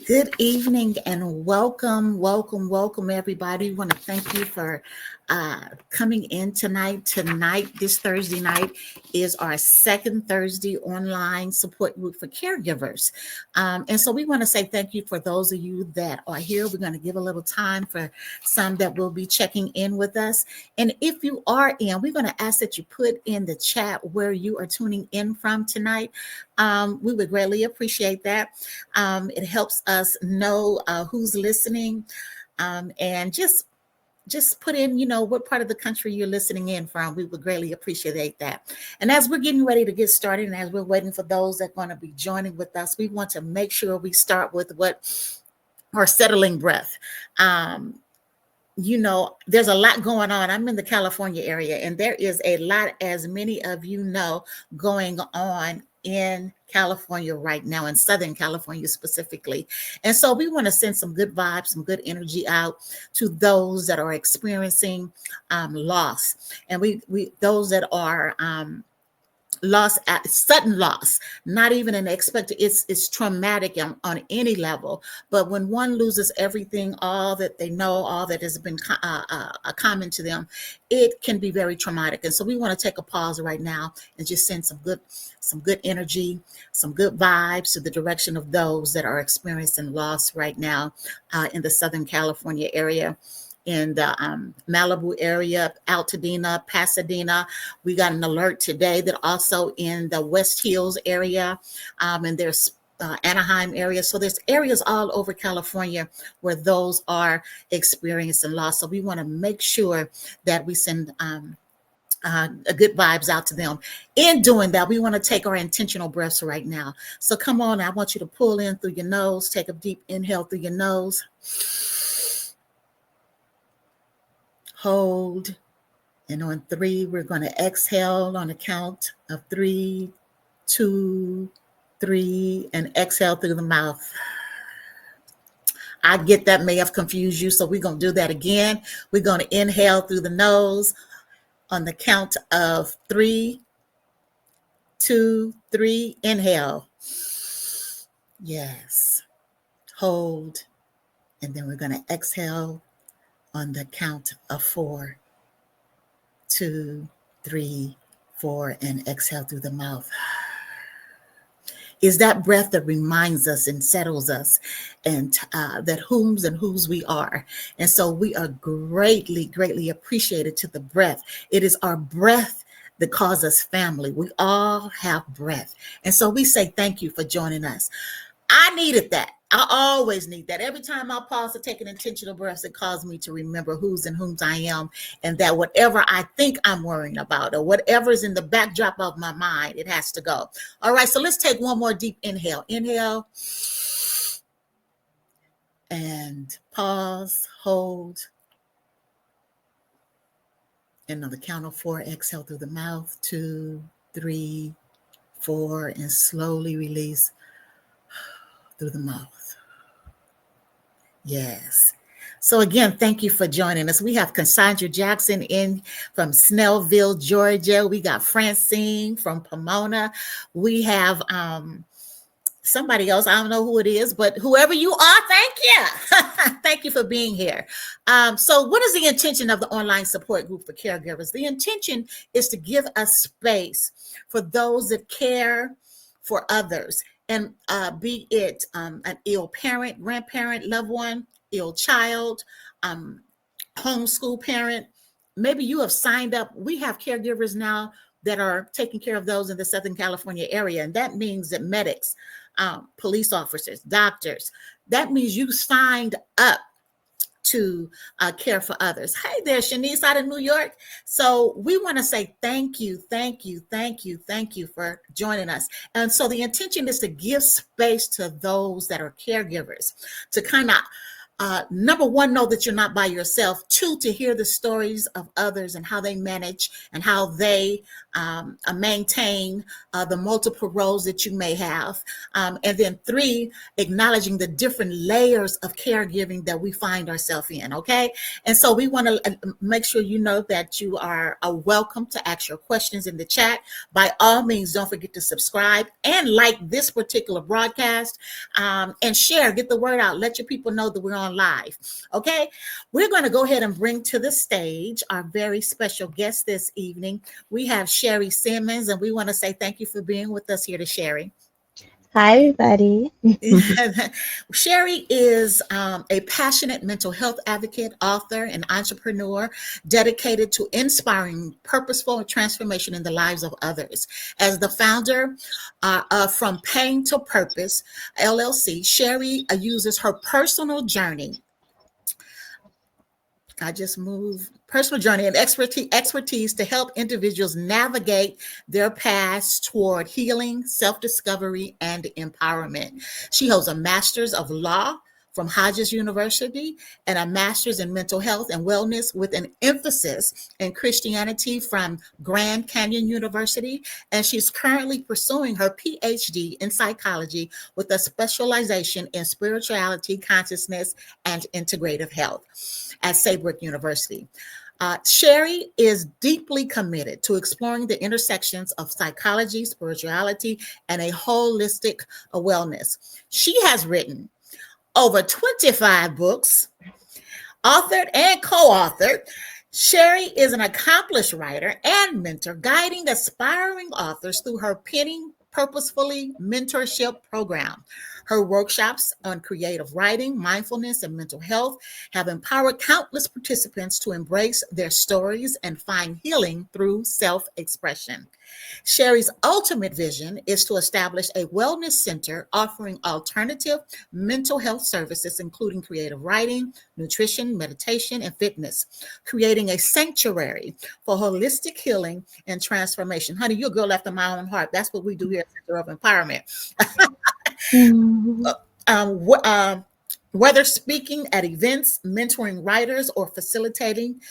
Good evening and welcome, everybody. We want to thank you for coming in tonight. This Thursday night, is our second Thursday online support group for caregivers. And so we want to say thank you for those of you that are here. We're going to give a little time for some that will be checking in with us. And if you are in, we're going to ask that you put in the chat where you are tuning in from tonight. We would greatly appreciate that. It helps us know who's listening, and just put in, what part of the country you're listening in from. We would greatly appreciate that. And as we're getting ready to get started, and as we're waiting for those that are going to be joining with us, we want to make sure we start with our settling breath. There's a lot going on. I'm in the California area, and there is a lot, as many of you know, going on in California right now, in Southern California specifically. And so we want to send some good vibes, some good energy out to those that are experiencing loss. And we those that are sudden loss, not even an expected, it's traumatic on any level. But when one loses everything, all that they know, all that has been common to them, it can be very traumatic. And so we want to take a pause right now and just send some good energy, some good vibes to the direction of those that are experiencing loss right now in the Southern California area. In the Malibu area, Altadena, Pasadena. We got an alert today that also in the West Hills area, and there's Anaheim area. So there's areas all over California where those are experiencing loss. So we want to make sure that we send good vibes out to them. In doing that, we want to take our intentional breaths right now. So come on, I want you to pull in through your nose, take a deep inhale through your nose. Hold, and on 3, we're going to exhale on a count of 3, 2, 3, and exhale through the mouth. I get that may have confused you, so we're going to do that again. We're going to inhale through the nose on the count of 3, 2, 3, inhale. Yes. Hold, and then we're going to exhale on the count of 4, 2, 3, 4, and exhale through the mouth. Is that breath that reminds us and settles us, and that whom's and whose we are. And so we are greatly appreciated to the breath. It is our breath that calls us family. We all have breath. And so we say thank you for joining us. I needed that. I always need that. Every time I pause to take an intentional breath, it calls me to remember whose and whom's I am, and that whatever I think I'm worrying about or whatever's in the backdrop of my mind, it has to go. All right, so let's take one more deep inhale. Inhale and pause, hold. And on the count of 4, exhale through the mouth. 2, 3, 4, and slowly release through the mouth. Yes. So again, thank you for joining us. We have Cassandra Jackson in from Snellville, Georgia. We got Francine from Pomona. We have somebody else. I don't know who it is, but whoever you are, thank you. Thank you for being here. So what is the intention of the online support group for caregivers? The intention is to give a space for those that care for others. And be it an ill parent, grandparent, loved one, ill child, homeschool parent. Maybe you have signed up. We have caregivers now that are taking care of those in the Southern California area. And that means that medics, police officers, doctors, that means you signed up to care for others. Hey there, Shanice out of New York. So we want to say thank you for joining us. And so the intention is to give space to those that are caregivers to kind of number one, know that you're not by yourself. Two, to hear the stories of others and how they manage and how they maintain the multiple roles that you may have. And then three, acknowledging the different layers of caregiving that we find ourselves in. Okay. And so we want to make sure you know that you are welcome to ask your questions in the chat. By all means, don't forget to subscribe and like this particular broadcast, and share, get the word out, let your people know that we're on live. Okay, we're going to go ahead and bring to the stage our very special guest this evening. We have Sheri Simmons, and we want to say thank you for being with us here to Sheri. Hi, everybody. Sheri is a passionate mental health advocate, author, and entrepreneur dedicated to inspiring purposeful transformation in the lives of others. As the founder of From Pain to Purpose LLC, Sheri uses her personal journey. I just moved personal journey and expertise to help individuals navigate their paths toward healing, self-discovery, and empowerment. She holds a master's of law from Hodges University and a master's in mental health and wellness with an emphasis in Christianity from Grand Canyon University. And she's currently pursuing her PhD in psychology with a specialization in spirituality, consciousness, and integrative health at Saybrook University. Sheri is deeply committed to exploring the intersections of psychology, spirituality, and a holistic wellness. She has written over 25 books, authored and co-authored. Sheri is an accomplished writer and mentor, guiding aspiring authors through her Penning Purposefully mentorship program. Her workshops on creative writing, mindfulness, and mental health have empowered countless participants to embrace their stories and find healing through self-expression. Sheri's ultimate vision is to establish a wellness center offering alternative mental health services, including creative writing, nutrition, meditation, and fitness, creating a sanctuary for holistic healing and transformation. Honey, you're a girl after my own heart. That's what we do here at Center of Empowerment. Mhm. um, whether speaking at events, mentoring writers, or facilitating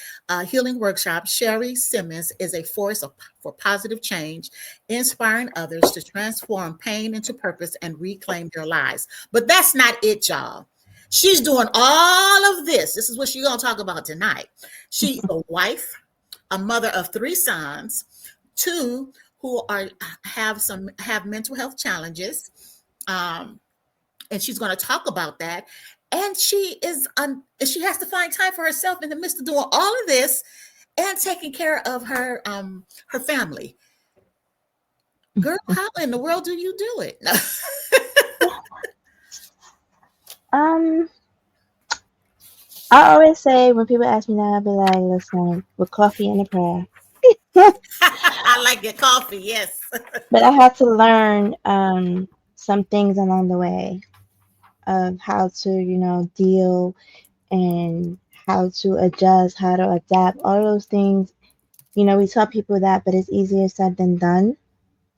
healing workshops, Sheri Simmons is a force for positive change, inspiring others to transform pain into purpose and reclaim their lives. But that's not it, y'all. She's doing all of this. This is what she's going to talk about tonight. She's a wife, a mother of three sons, two who have mental health challenges. Um, and she's going to talk about that. And she has to find time for herself in the midst of doing all of this and taking care of her family. Girl, how in the world do you do it? Um, I always say when people ask me that, I'll be like, listen, with coffee and a prayer. I like your coffee, yes. But I had to learn some things along the way of how to, deal and how to adjust, how to adapt, all those things. We tell people that, but it's easier said than done.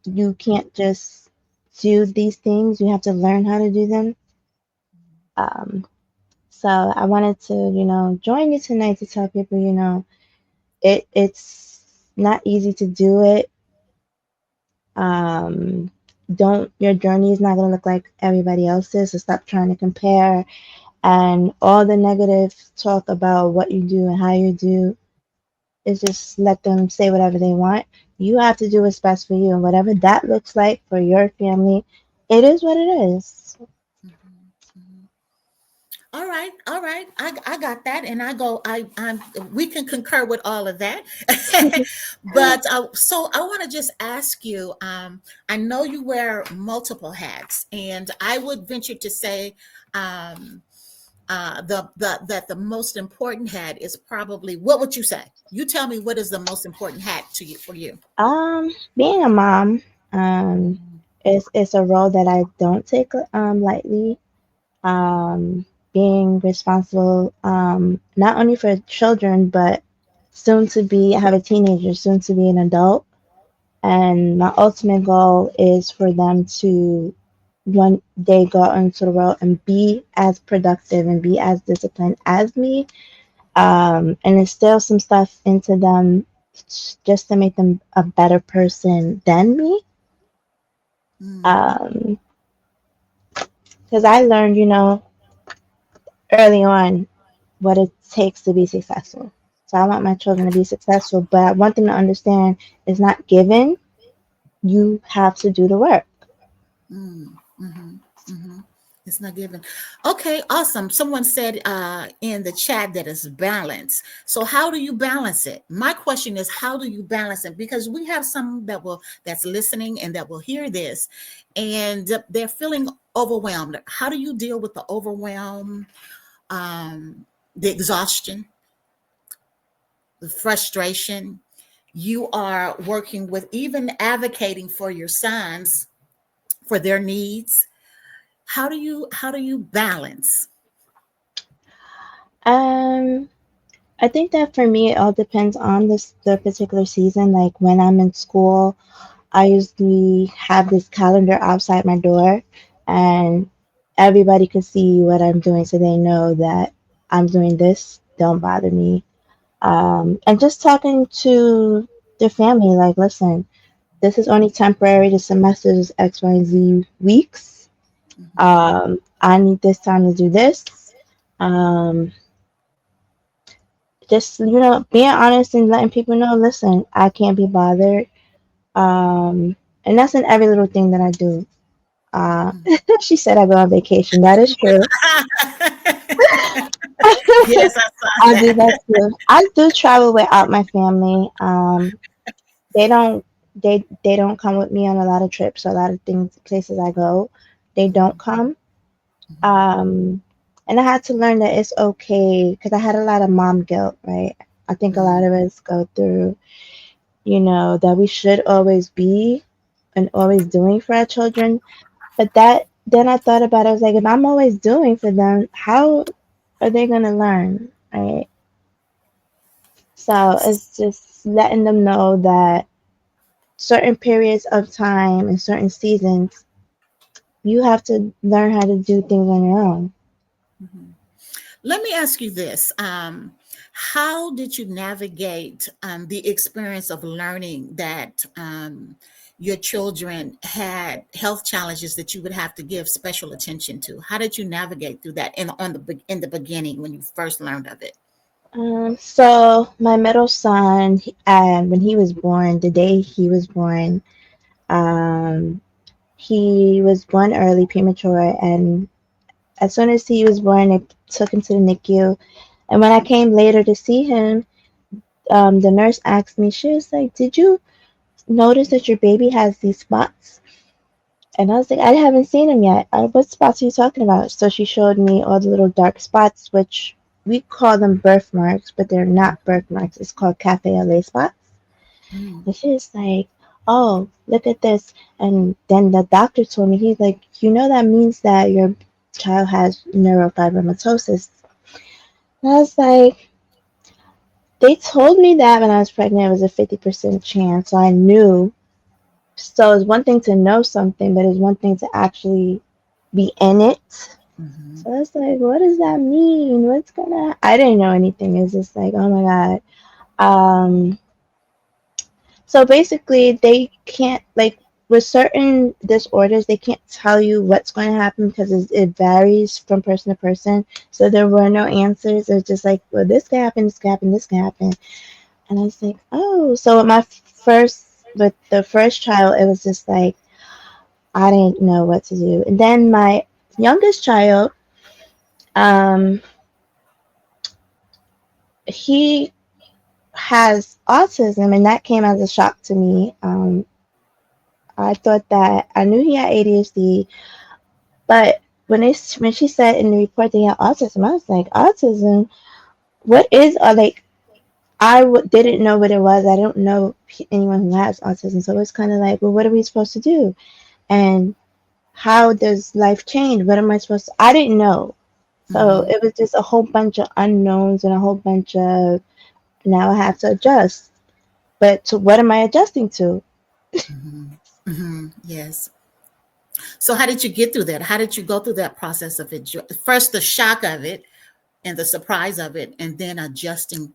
You can't just do these things. You have to learn how to do them. Um, So I wanted to, join you tonight to tell people, it's not easy to do it. Um, don't Your journey is not gonna look like everybody else's. So stop trying to compare and all the negative talk about what you do and how you do is just let them say whatever they want. You have to do what's best for you and whatever that looks like for your family, it is what it is. All right, all right. I got that, and I'm we can concur with all of that. But so I want to just ask you. I know you wear multiple hats, and I would venture to say, um, that the most important hat is probably, what would you say? You tell me, what is the most important hat to you for you? Being a mom, it's a role that I don't take lightly. Um, Being responsible, not only for children, but soon to be, I have a teenager, soon to be an adult. And my ultimate goal is for them to when they go into the world and be as productive and be as disciplined as me, and instill some stuff into them just to make them a better person than me. Mm, Because I learned, early on what it takes to be successful. So I want my children to be successful, but I want them to understand it's not given. You have to do the work. mm, mm-hmm, mm-hmm. It's not given. Okay, awesome. Someone said in the chat that it's balance. So how do you balance it? My question is, how do you balance it? Because we have some that's listening and that will hear this, and they're feeling overwhelmed. How do you deal with the overwhelm, the exhaustion, the frustration? You are working with, even advocating for your sons, for their needs. How do you balance? Um, I think that for me, it all depends on the particular season. Like when I'm in school, I usually have this calendar outside my door, and everybody can see what I'm doing, so they know that I'm doing this. Don't bother me. And just talking to the family, like, listen, this is only temporary. The semester is X, Y, and Z weeks. Mm-hmm. I need this time to do this. Um, just being honest and letting people know, listen, I can't be bothered. And that's in every little thing that I do. Uh, Mm-hmm. she said I go on vacation. That is true. Yes, I saw I do that. that too. I do travel without my family. They don't they don't come with me on a lot of trips. A lot of things, places I go, they don't come. Um, and I had to learn that it's okay because I had a lot of mom guilt, right? I think a lot Mm-hmm. of us go through, that we should always be and always doing for our children. But that then I thought about it, I was like, if I'm always doing for them, how are they gonna learn, right? So Yes. it's just letting them know that certain periods of time and certain seasons, you have to learn how to do things on your own. Mhm. Let me ask you this. How did you navigate the experience of learning that your children had health challenges that you would have to give special attention to? How did you navigate through that in the beginning when you first learned of it? So my middle son, when he was born, the day he was born, um, he was born early, premature, and as soon as he was born, they took him to the NICU. And when I came later to see him, the nurse asked me, she was like, "Did you notice that your baby has these spots?" And I was like, "I haven't seen him yet. What spots are you talking about?" So she showed me all the little dark spots, which we call them birthmarks, but they're not birthmarks. It's called cafe au lait spots. Mm, And she was like, "Oh, look at this." And then the doctor told me, he's like, that means that your child has neurofibromatosis. And I was like, they told me that when I was pregnant, it was a 50% chance. So I knew. So it's one thing to know something, but it's one thing to actually be in it. mhm. So I was like, what does that mean? I didn't know anything. It's just like, oh my God. Um, so basically, they can't, like, with certain disorders, they can't tell you what's going to happen because it varies from person to person. So there were no answers. It's just like, well, this can happen, this can happen, this can happen. And I was like, oh. So with the first child, it was just like, I didn't know what to do. And then my youngest child, um, he has autism, and that came as a shock to me. I thought that I knew he had ADHD, but when she said in the report that he had autism, I was like, autism? What is like? Didn't know what it was. I don't know anyone who has autism, so it's kind of like, well, what are we supposed to do? And how does life change? What am I supposed to? I didn't know. So Mhm, it was just a whole bunch of unknowns and a whole bunch of now I have to adjust. But to what am I adjusting to? mhm, mhm. Yes. So how did you get through that? How did you go through that process of it? First, the shock of it and the surprise of it, and then adjusting.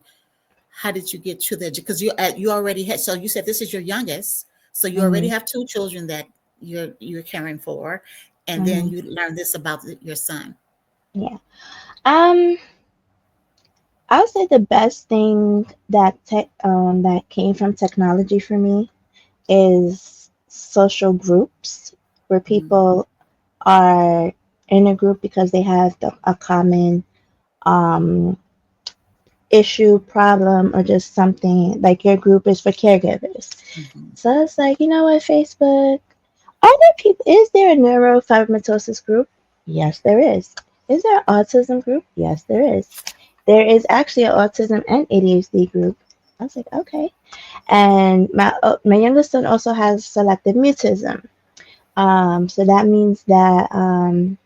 How did you get to that? Because you already had. So you said this is your youngest, so you already Hmm. have two children that you're caring for, and then Hmm. you learn this about your son. Yeah. Um, I would say the best thing that came from technology for me is social groups where Mm-hmm. people are in a group because they have a common um, issue, problem, or just something. Like your group is for caregivers. Mm-hmm. So it's like, you know what, Facebook? Are there people? Is there a neurofibromatosis group? Yes, there is. Is there an autism group? Yes, there is. There is actually an autism and ADHD group. I was like, okay. And my youngest son also has selective mutism. So that means that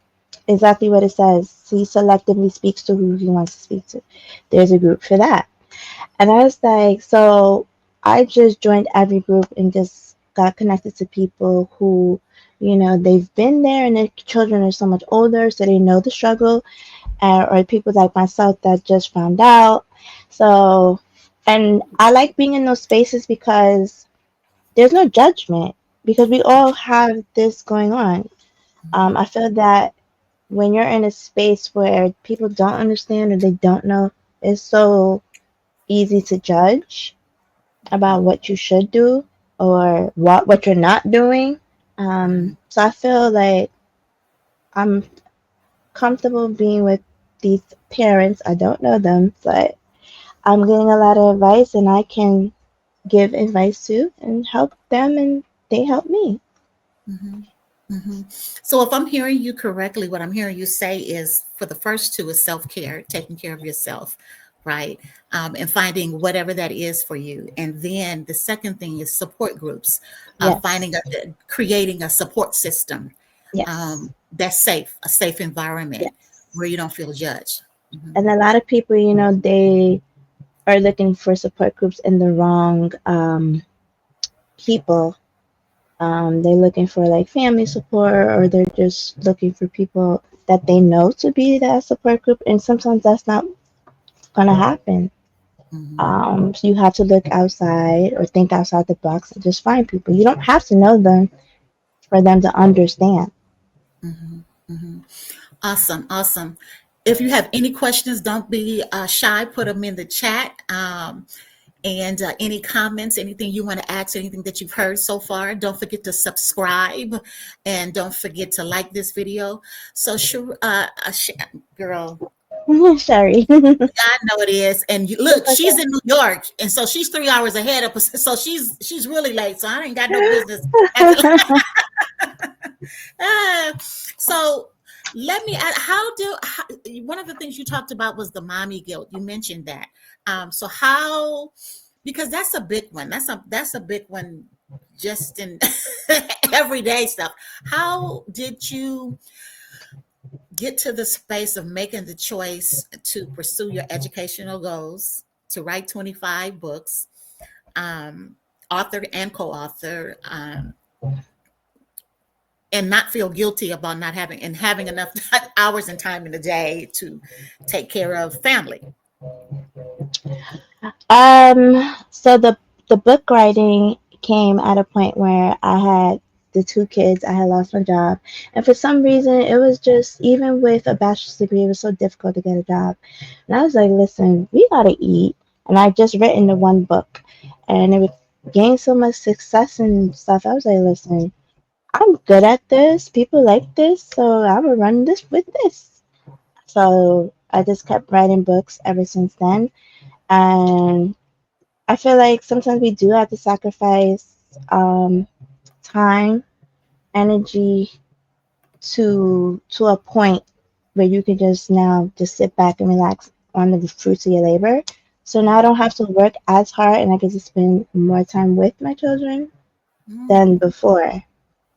exactly what it says. He selectively speaks to who he wants to speak to. There's a group for that. And I was like, so I just joined every group and just got connected to people who, they've been there and their children are so much older, so they know the struggle, or people like myself that just found out. So, and I like being in those spaces because there's no judgment because we all have this going on. I feel that when you're in a space where people don't understand or they don't know, it's so easy to judge about what you should do or what you're not doing. Mm-hmm. So I feel like I'm comfortable being with these parents. I don't know them, but I'm getting a lot of advice and I can give advice to and help them and they help me. Mm-hmm. Mm-hmm. So if I'm hearing you correctly, what I'm hearing you say is for the first two is self-care, taking care of yourself, right? And finding whatever that is for you. And then the second thing is support groups, Yes. creating a support system Yes. that's safe, a safe environment where Yes. you don't feel judged. Hmm. And a lot of people, they are looking for support groups in the wrong people. They're looking for like family support, or they're just looking for people that they know to be that support group. And sometimes that's not gonna happen. Hmm. So you have to look outside or think outside the box and just find people. You don't have to know them for them to understand. Hmm. Hmm. Awesome, awesome. If you have any questions, don't be shy. Put them in the chat. And any comments, anything you want to add to anything that you've heard so far, don't forget to subscribe and don't forget to like this video. So, girl, Sorry. I know it is. And It's look, she's okay. in New York, and so she's 3 hours ahead of us. So she's really late. So I ain't got no business. Acting so let me ask, one of the things you talked about was the mommy guilt. You mentioned that. So how, because that's a big one. That's a big one just in everyday stuff. How did you get to the space of making the choice to pursue your educational goals, to write 25 books, um, author and co-author, and not feel guilty about not having enough hours and time in the day to take care of family. So the book writing came at a point where I had the two kids, I had lost my job, and for some reason it was just even with a bachelor's degree, it was so difficult to get a job. And I was like, listen, we gotta eat, and I just written the one book, and it was gained so much success and stuff. I was like, listen, I'm good at this. People like this, so I'm gonna run this with this. So I just kept writing books ever since then, and I feel like sometimes we do have to sacrifice time, energy to a point where you can just now just sit back and relax on the fruits of your labor. So now I don't have to work as hard and I get to spend more time with my children than Mm-hmm. before.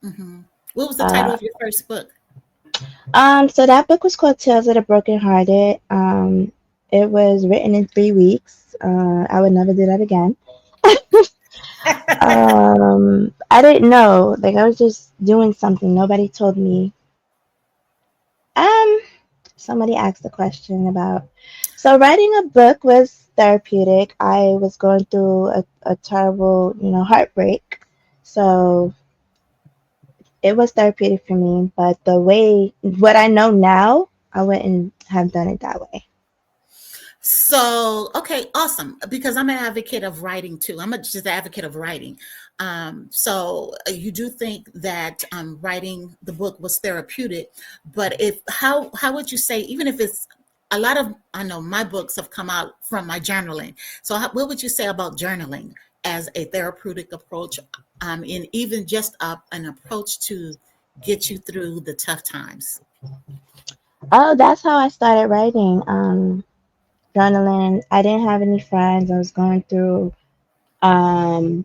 Mm-hmm. What was the title Uh, of your first book? so that book was called Tales of the Brokenhearted. It was written in 3 weeks. I would never do that again. I didn't know. Like I was just doing something. Nobody told me. Um, Somebody asked a question about. So writing a book was therapeutic. I was going through a terrible, heartbreak. So it was therapeutic for me. But the way what I know now, I wouldn't have done it that way. So, okay, awesome. Because I'm an advocate of writing too. I'm just an advocate of writing. So you do think that writing the book was therapeutic, but if how would you say, even if it's a lot of, I know my books have come out from my journaling. So what would you say about journaling as a therapeutic approach, and even just an approach to get you through the tough times? Oh, that's how I started writing. Journaling. I didn't have any friends. I was going through um,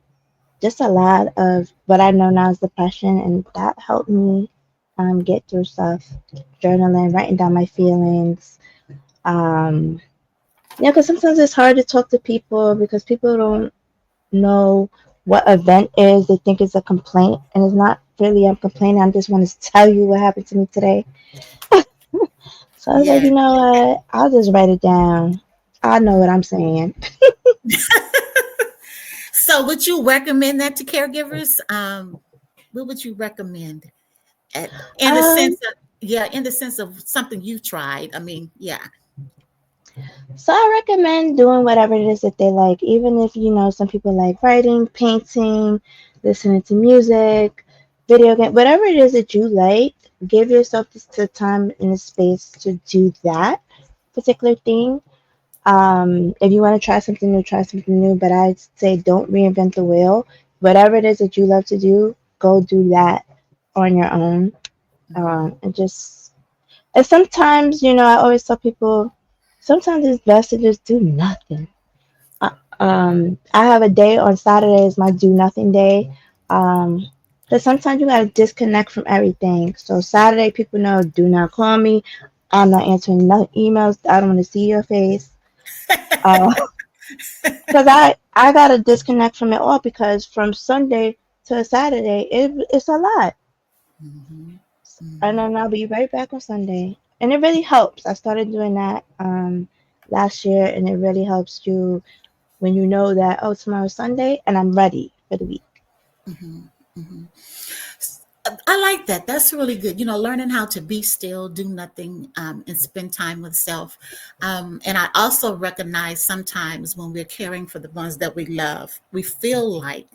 just a lot of what I know now is depression, and that helped me get through stuff. Journaling, writing down my feelings. Um, because sometimes it's hard to talk to people because people don't know what event is. They think it's a complaint, and it's not really a complaint. I just want to tell you what happened to me today. So I was like, Yeah. you know what? I'll just write it down. I know what I'm saying. So would you recommend that to caregivers? What would you recommend in the sense Um, of, yeah, in the sense of something you tried? I mean, yeah. so I recommend doing whatever it is that they like, even if some people like writing, painting, listening to music, video game, whatever it is that you like. Give yourself the time and the space to do that particular thing. If you want to try something new, try something new. But I'd say don't reinvent the wheel. Whatever it is that you love to do, go do that on your own. Mhm. And just and sometimes, I always tell people, sometimes it's best to just do nothing. I have a day on Saturday is my do nothing day. Because sometimes you gotta disconnect from everything. So Saturday, people know, do not call me. I'm not answering no emails. I don't want to see your face. Uh, because I gotta disconnect from it all because from Sunday to Saturday, it's a lot. Mhm. And Mhm. then I'll be right back on Sunday. And it really helps. I started doing that last year, and it really helps you when you know that, oh, tomorrow's Sunday and I'm ready for the week. Mhm. Mhm. I like that. That's really good. Learning how to be still, do nothing, and spend time with self. And I also recognize sometimes when we're caring for the ones that we love, we feel like,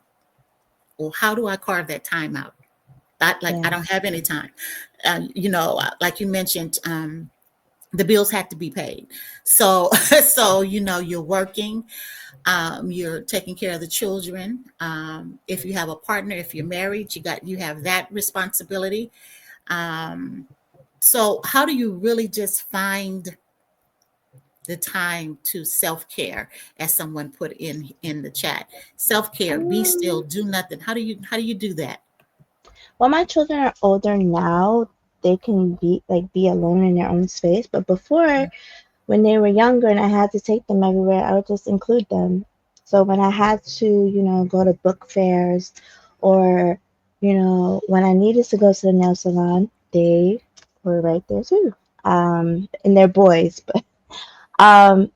well, how do I carve that time out? I don't Yes. have any time. Like you mentioned, the bills had to be paid. So, so you're working, you're taking care of the children. If you have a partner, if you're married, you have that responsibility. Um, so, how do you really just find the time to self care, as someone put in the chat? Self care, be still, Um, do nothing. How do you do that? well, my children are older now. They can be alone in their own space. But before, when they were younger and I had to take them everywhere, I would just include them. So when I had to, go to book fairs or, when I needed to go to the nail salon, they were right there too. And they're boys, um,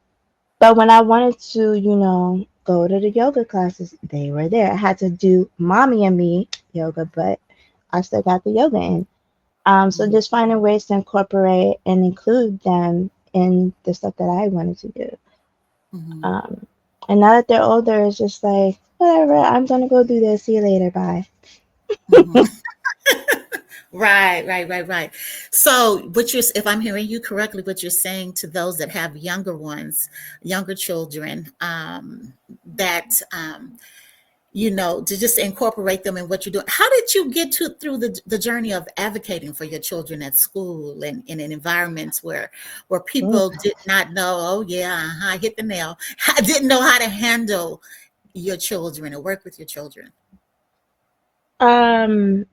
but when I wanted to, go to the yoga classes, they were there. I had to do mommy and me yoga, but I still got the yoga in. So just finding ways to incorporate and include them in the stuff that I wanted to do. Mhm. Um, and now that they're older, it's just like, whatever, I'm gonna go do this. See you later. Bye. Mhm. Right, right, right, right. So, if I'm hearing you correctly, what you're saying to those that have younger ones, younger children, that to just incorporate them in what you're doing. How did you get through the journey of advocating for your children at school and in environments where Ooh. people did not know? Oh yeah, I hit the nail. I didn't know how to handle your children or work with your children. Um,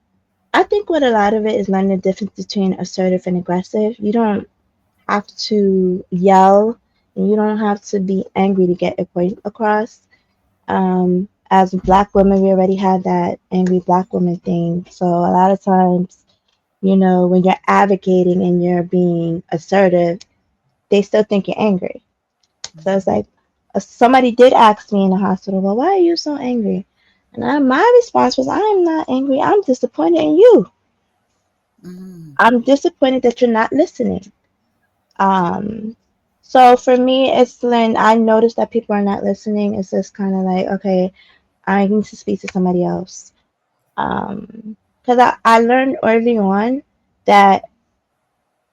I think what a lot of it is learning the difference between assertive and aggressive. You don't have to yell, and you don't have to be angry to get a point across. as Black women, we already have that angry Black woman thing. So a lot of times, when you're advocating and you're being assertive, they still think you're angry. So it's Mhm. like somebody did ask me in the hospital, well, why are you so angry? And my response was, I'm not angry. I'm disappointed in you. Mhm. I'm disappointed that you're not listening. Um, so for me, it's when I notice that people are not listening, it's just kind of like, okay, I need to speak to somebody else. Because I learned early on that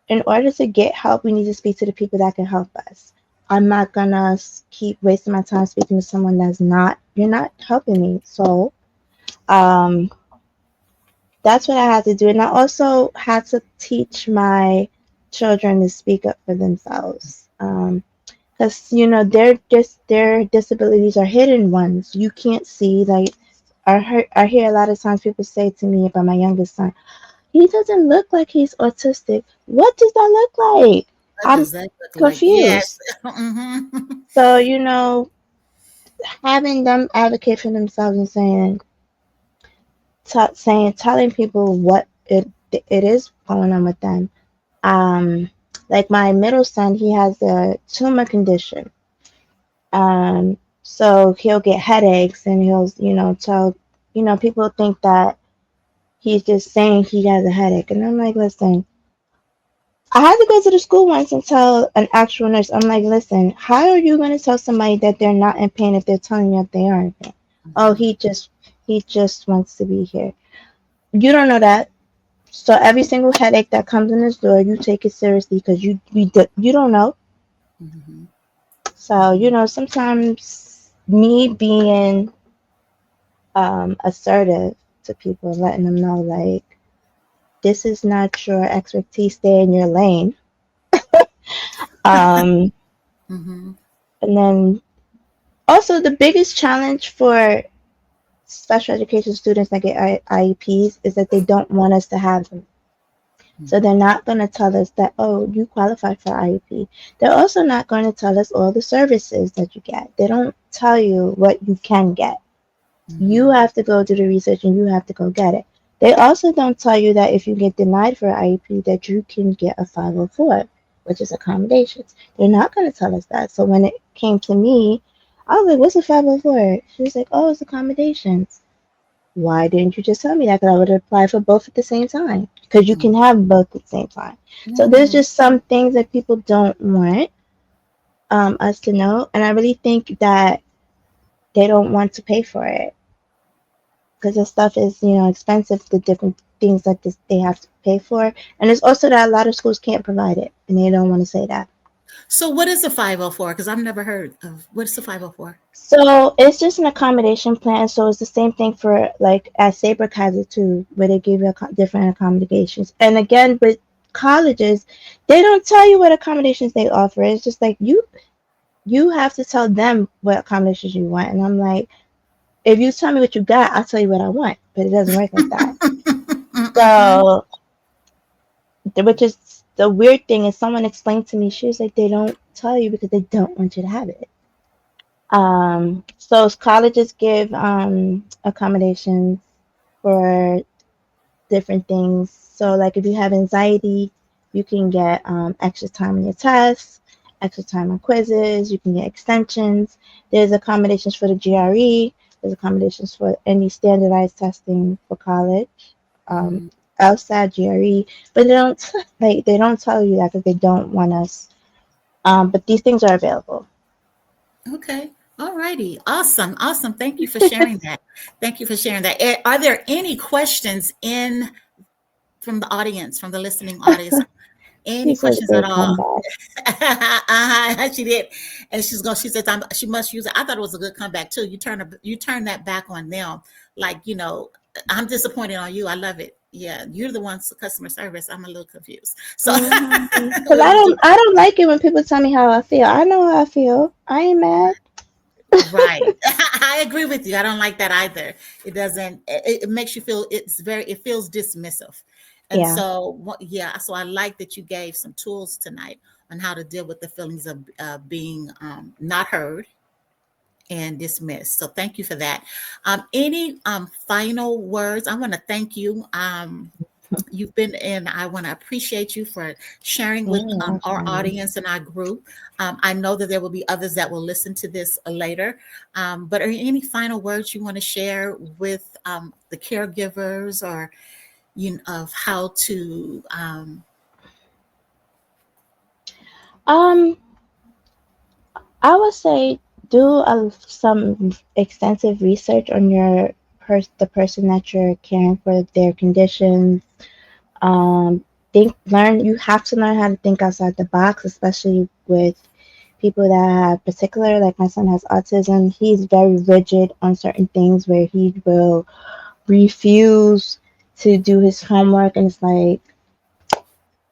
in order to get help, we need to speak to the people that can help us. I'm not gonna keep wasting my time speaking to someone you're not helping me. So, um, that's what I had to do. And I also had to teach my children to speak up for themselves. Because, their disabilities are hidden ones. You can't see, like, I hear a lot of times people say to me about my youngest son, he doesn't look like he's autistic. What does that look like? What I'm does that look like? Yes. confused. Mhm. So, having them advocate for themselves and telling people what it is going on with them. Um, like my middle son, he has a tumor condition. So he'll get headaches and people think that he's just saying he has a headache. And I'm like, listen, I had to go to the school once and tell an actual nurse, I'm like, listen, how are you going to tell somebody that they're not in pain if they're telling you that they are in pain? Oh, Mhm. he just wants to be here. You don't know that. So every single headache that comes in this door, you take it seriously because you don't know. Mhm. So Mhm. sometimes me being assertive to people, letting them know like this is not your expertise, stay in your lane. Um, Mhm. and then also the biggest challenge for special education students that get IEPs is that they don't want us to have them. So they're not going to tell us that, oh, you qualify for IEP. They're also not going to tell us all the services that you get. They don't tell you what you can get. You Mhm. have to go do the research and you have to go get it. They also don't tell you that if you get denied for IEP that you can get a 504, which is accommodations. They're not going to tell us that. So when it came to me, I was like, what's a 504? She was like, oh, it's accommodations. Why didn't you just tell me that? Because I would apply for both at the same time. Because you can Mhm. have both at the same time. So there's Mhm. just some things that people don't want us to know. And I really think that they don't want to pay for it because the stuff is expensive, the different things that they have to pay for, and it's also that a lot of schools can't provide it and they don't want to say that. So what is a 504? Because I've never heard of what is a 504? So it's just an accommodation plan. So it's the same thing for like as Saybrook has it too, where they give you different accommodations. And again, with colleges, they don't tell you what accommodations they offer. It's just like you have to tell them what accommodations you want. And I'm like, if you tell me what you got, I'll tell you what I want. But it doesn't work like that. Mm-mm-mm. So which is the weird thing is someone explained to me, she was like, they don't tell you because they don't want you to have it. So colleges give accommodations for different things. So like if you have anxiety, you can get extra time on your tests, extra time on quizzes, you can get extensions. There's accommodations for the GRE, there's accommodations for any standardized testing for college. Um, Mhm. outside GRE, but they don't tell you that because they don't want us. But these things are available. Okay. All righty. Awesome. Awesome. Thank you for sharing that. Thank you for sharing that. Are there any questions in from the audience, from the listening audience? Any She said a questions at great all? comeback. She did, and she said she must use it. I thought it was a good comeback too. You turn that back on them, like I'm disappointed on you. I love it. Yeah, you're the one's customer service. I'm a little confused. So Because what you do? I don't like it when people tell me how I feel. I know how I feel. I ain't mad. Right. I agree with you. I don't like that either. It doesn't, it makes you feel, it feels dismissive. And Yeah. so, yeah, so I like that you gave some tools tonight on how to deal with the feelings of being not heard and dismissed. So thank you for that. Any final words? I want to thank you. You've been in. I want to appreciate you for sharing with Yeah, our definitely. audience and our group. I know that there will be others that will listen to this later. But are there any final words you want to share with the caregivers, or of how to? Um, I would say do some extensive research on the person that you're caring for, their conditions. Um, learn. You have to learn how to think outside the box, especially with people that have particular. Like my son has autism. He's very rigid on certain things where he will refuse to do his homework, and it's like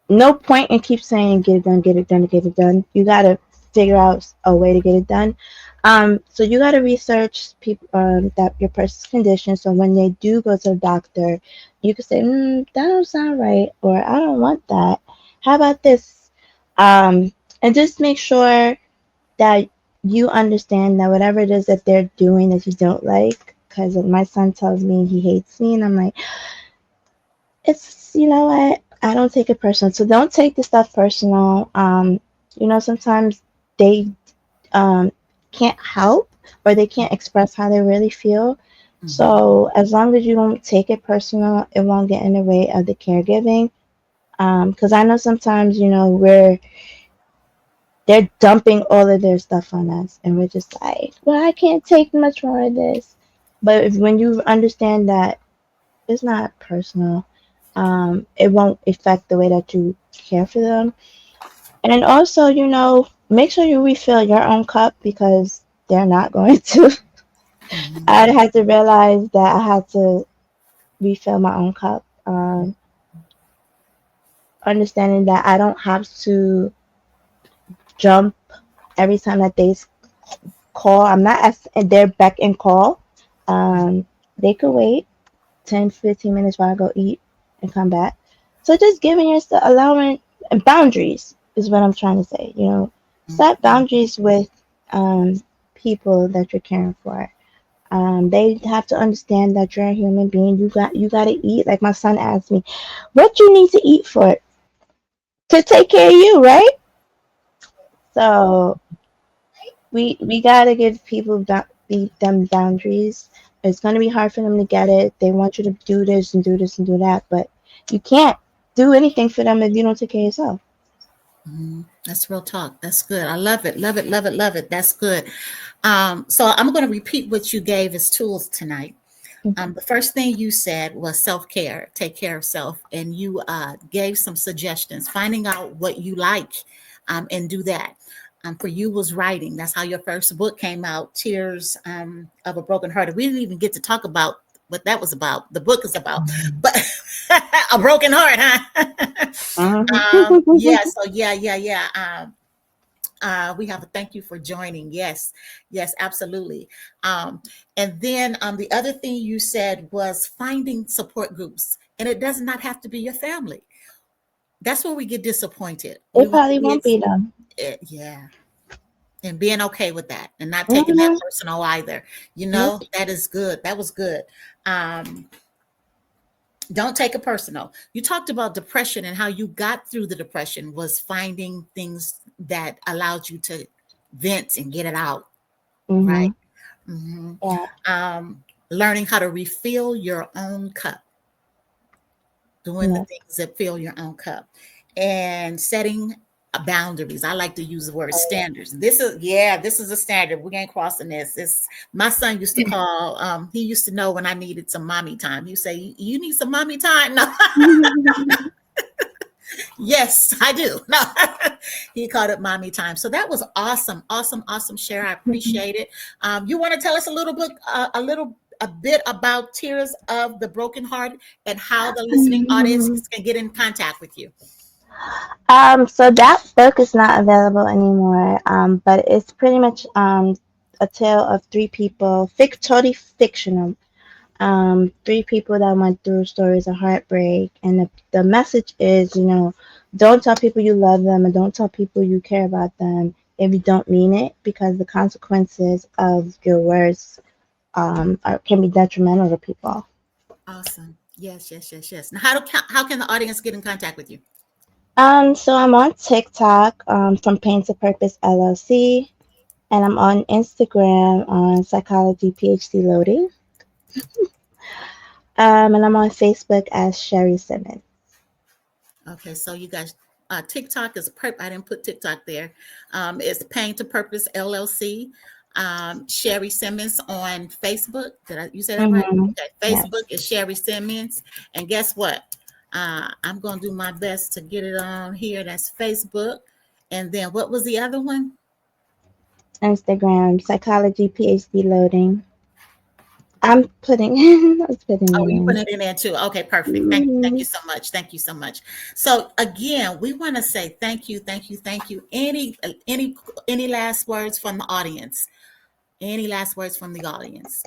no point in keep saying get it done, get it done, get it done. You gotta figure out a way to get it done. So you gotta research people that your person's condition. So when they do go to the doctor, you can say, "That don't sound right," or "I don't want that. How about this?" And just make sure that you understand that whatever it is that they're doing that you don't like. Because my son tells me he hates me, and I'm like, it's you know what, I don't take it personal. So don't take the stuff personal. Sometimes they um can't help, or they can't express how they really feel. Mhm, So as long as you don't take it personal, it won't get in the way of the caregiving. Because I know sometimes they're dumping all of their stuff on us, and we're just like, well, I can't take much more of this. But when you understand that it's not personal, it won't affect the way that you care for them. And also, make sure you refill your own cup because they're not going to. mhm, I had to realize that I had to refill my own cup. Understanding that I don't have to jump every time that they call. I'm not at their beck and call. Um, they could wait 10, 15 minutes while I go eat and come back. So just giving yourself allowing boundaries is what I'm trying to say. Set mhm, boundaries with um, people that you're caring for. They have to understand that you're a human being. You got to eat. Like my son asked me, "What you need to eat for to take care of you, right?" So we gotta give people them boundaries. It's gonna be hard for them to get it. They want you to do this and do this and do that, but you can't do anything for them if you don't take care of yourself. mhm. That's real talk. That's good. I love it. Love it. Love it. Love it. That's good. So I'm going to repeat what you gave as tools tonight. The first thing you said was self-care, take care of self, and you gave some suggestions, finding out what you like, and do that. For you was writing. That's how your first book came out, Tears of a Broken Heart. We didn't even get to talk about what that was about. The book is about, but a broken heart, huh? Mhm. Yeah. So yeah. We have a thank you for joining. Yes, yes, absolutely. Um, and then the other thing you said was finding support groups, and it does not have to be your family. That's where we get disappointed. We It want probably won't kids, be them. yeah, and being okay with that, and not taking that Hmm. personal either. Nope. That is good. That was good. Um, don't take it personal. You talked about depression and how you got through the depression was finding things that allowed you to vent and get it out, right? Hmm. hmm Yeah. Learning how to refill your own cup, doing the Yes. things that fill your own cup, and setting boundaries. I like to use the word Oh, standards. This is a standard. We ain't crossing this. It's my son used to call. He used to know when I needed some mommy time. He say, "You need some mommy time." No, yeah. yes, I do. No, he called it mommy time. So that was awesome, awesome, awesome. Share. I appreciate it. You want to tell us a bit about Tears of the Broken Heart and how the listening audience can get in contact with you. So that book is not available anymore. But it's pretty much a tale of three people, totally fictional. Three people that went through stories of heartbreak, and the message is, don't tell people you love them, and don't tell people you care about them. if you don't mean it, because the consequences of your words can be detrimental to people. Awesome. Yes, yes, yes, yes. Now, how can the audience get in contact with you? So I'm on TikTok from Pain to Purpose LLC, and I'm on Instagram on Psychology PhD Loading, and I'm on Facebook as Sheri Simmons. Okay, so you guys, TikTok is I didn't put TikTok there. It's Pain to Purpose LLC. Sheri Simmons on Facebook. You say that right? Mm-hmm. Okay, Facebook Yes, is Sheri Simmons. And guess what? I'm going to do my best to get it on here. That's Facebook. And then what was the other one? Instagram Psychology PhD Loading. I was putting Oh, it you put in. it in there too. Okay, perfect. Thank Mm-hmm. you so much. Thank you so much. So again, we want to say thank you, thank you, thank you. Any last words from the audience? Any last words from the audience?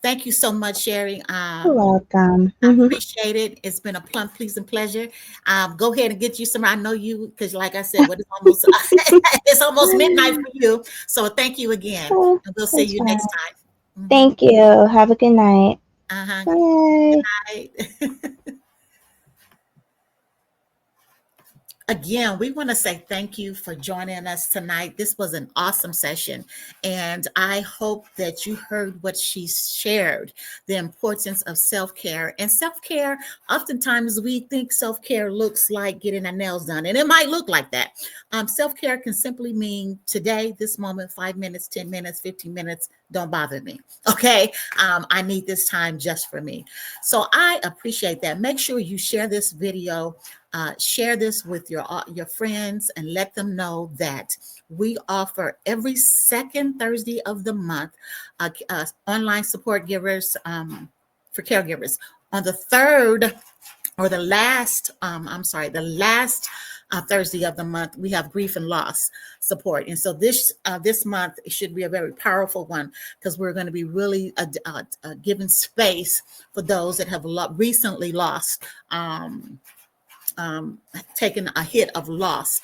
Thank you so much, Sheri. You're welcome. I Mm-hmm. appreciate it. It's been a plumb, pleasing pleasure. Go ahead and get you some. I know you because, like I said, what is almost it's almost midnight for you. So thank you again, Oh, and we'll see that's you fine. next time. Thank you. Have a good night. Uh-huh. Bye. Bye. Again, we want to say thank you for joining us tonight. This was an awesome session, and I hope that you heard what she shared, the importance of self-care. And self-care, oftentimes we think self-care looks like getting our nails done, and it might look like that. Self-care can simply mean today, this moment, 5 minutes, 10 minutes, 15 minutes, don't bother me. Okay. I need this time just for me. So I appreciate that. Make sure you share this video, share this with your friends, and let them know that we offer every second Thursday of the month online support givers for caregivers. On the third or the last, the last Thursday of the month, we have grief and loss support. And so this month it should be a very powerful one because we're going to be really giving space for those that have recently lost. Taken a hit of loss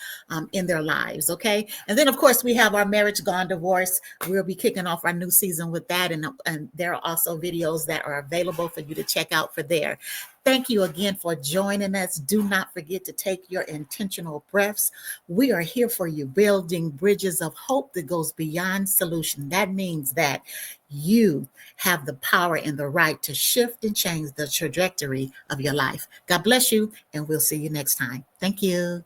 in their lives. Okay. And then, of course, we have our marriage gone divorce. We'll be kicking off our new season with that. And there are also videos that are available for you to check out for there. Thank you again for joining us. Do not forget to take your intentional breaths. We are here for you, building bridges of hope that goes beyond solution. That means that you have the power and the right to shift and change the trajectory of your life. God bless you, and we'll see you next time. Thank you.